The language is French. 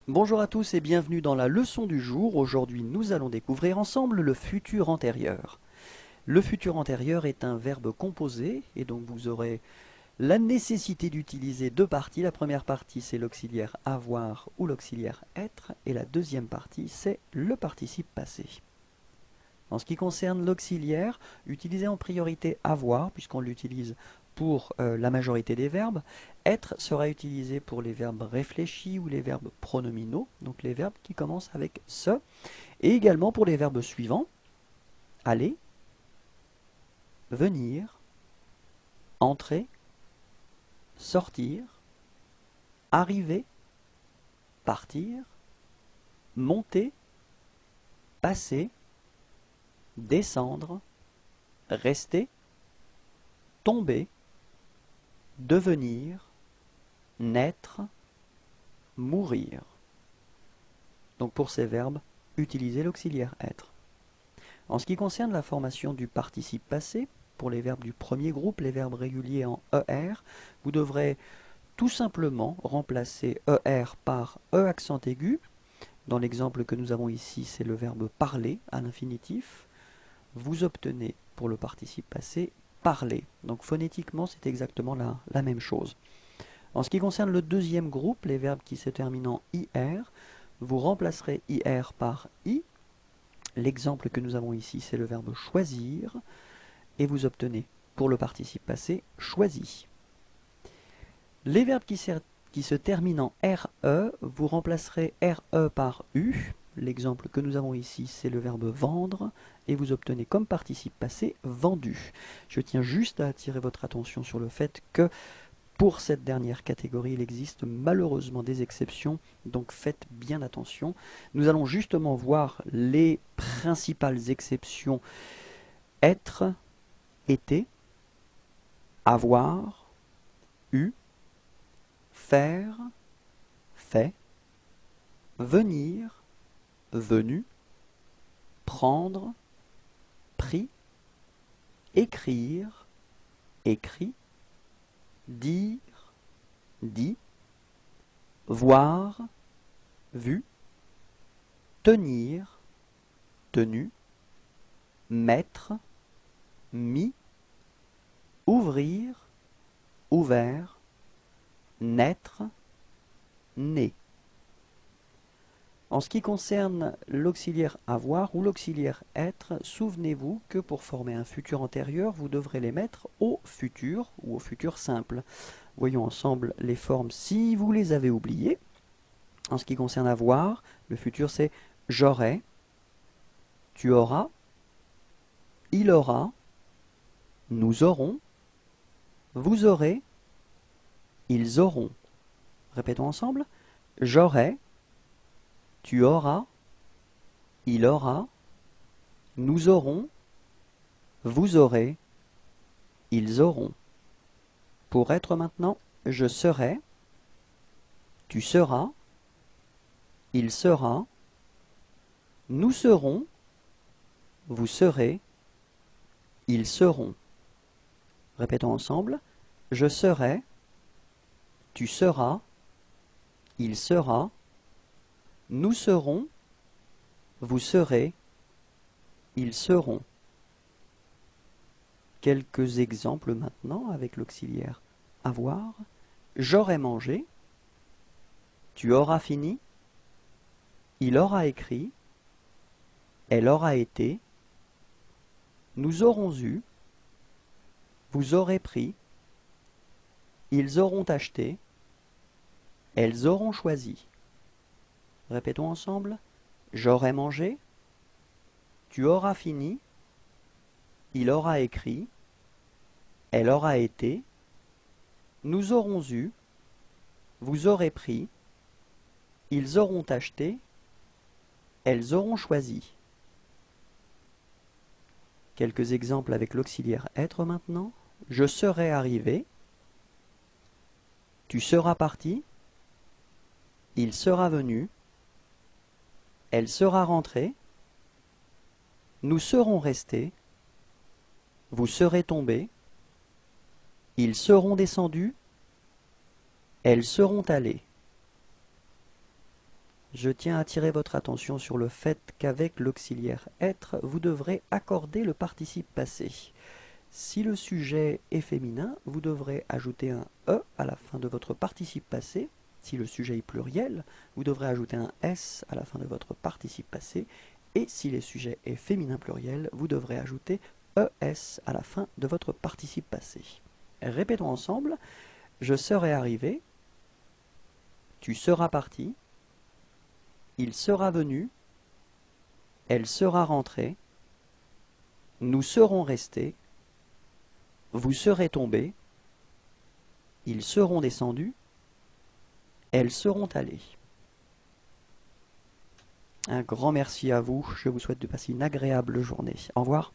Bonjour à tous et bienvenue dans la leçon du jour. Aujourd'hui, nous allons découvrir ensemble le futur antérieur. Le futur antérieur est un verbe composé et donc vous aurez la nécessité d'utiliser deux parties. La première partie, c'est l'auxiliaire avoir ou l'auxiliaire être et la deuxième partie, c'est le participe passé. En ce qui concerne l'auxiliaire, utilisez en priorité avoir puisqu'on l'utilise pour la majorité des verbes. Être sera utilisé pour les verbes réfléchis ou les verbes pronominaux, donc les verbes qui commencent avec ce, et également pour les verbes suivants, aller, venir, entrer, sortir, arriver, partir, monter, passer, descendre, rester, tomber, devenir, naître, mourir. Donc pour ces verbes, utilisez l'auxiliaire être. En ce qui concerne la formation du participe passé, pour les verbes du premier groupe, les verbes réguliers en ER, vous devrez tout simplement remplacer ER par E accent aigu. Dans l'exemple que nous avons ici, c'est le verbe parler à l'infinitif. Vous obtenez pour le participe passé parler. Donc phonétiquement, c'est exactement la même chose. En ce qui concerne le deuxième groupe, les verbes qui se terminent en IR, vous remplacerez IR par I. L'exemple que nous avons ici, c'est le verbe choisir, et vous obtenez pour le participe passé choisi. Les verbes qui se terminent en RE, vous remplacerez RE par U. L'exemple que nous avons ici, c'est le verbe vendre, et vous obtenez comme participe passé vendu. Je tiens juste à attirer votre attention sur le fait que pour cette dernière catégorie, il existe malheureusement des exceptions, donc faites bien attention. Nous allons justement voir les principales exceptions: être, été, avoir, eu, faire, fait, venir, venu, prendre, pris, écrire, écrit, dire, dit, voir, vu, tenir, tenu, mettre, mis, ouvrir, ouvert, naître, né. En ce qui concerne l'auxiliaire avoir ou l'auxiliaire être, souvenez-vous que pour former un futur antérieur, vous devrez les mettre au futur ou au futur simple. Voyons ensemble les formes si vous les avez oubliées. En ce qui concerne avoir, le futur c'est j'aurai, tu auras, il aura, nous aurons, vous aurez, ils auront. Répétons ensemble. J'aurai, tu auras, il aura, nous aurons, vous aurez, ils auront. Pour être maintenant, je serai, tu seras, il sera, nous serons, vous serez, ils seront. Répétons ensemble. Je serai, tu seras, il sera, nous serons, vous serez, ils seront. Quelques exemples maintenant avec l'auxiliaire avoir. J'aurai mangé, tu auras fini, il aura écrit, elle aura été, nous aurons eu, vous aurez pris, ils auront acheté, elles auront choisi. Répétons ensemble. J'aurai mangé, tu auras fini, il aura écrit, elle aura été, nous aurons eu, vous aurez pris, ils auront acheté, elles auront choisi. Quelques exemples avec l'auxiliaire être maintenant. Je serai arrivé, tu seras parti, il sera venu, elle sera rentrée, nous serons restés, vous serez tombés, ils seront descendus, elles seront allées. Je tiens à attirer votre attention sur le fait qu'avec l'auxiliaire être, vous devrez accorder le participe passé. Si le sujet est féminin, vous devrez ajouter un E à la fin de votre participe passé. Si le sujet est pluriel, vous devrez ajouter un S à la fin de votre participe passé. Et si le sujet est féminin pluriel, vous devrez ajouter ES à la fin de votre participe passé. Répétons ensemble. Je serai arrivé. Tu seras parti. Il sera venu. Elle sera rentrée. Nous serons restés. Vous serez tombés. Ils seront descendus. Elles seront allées. Un grand merci à vous. Je vous souhaite de passer une agréable journée. Au revoir.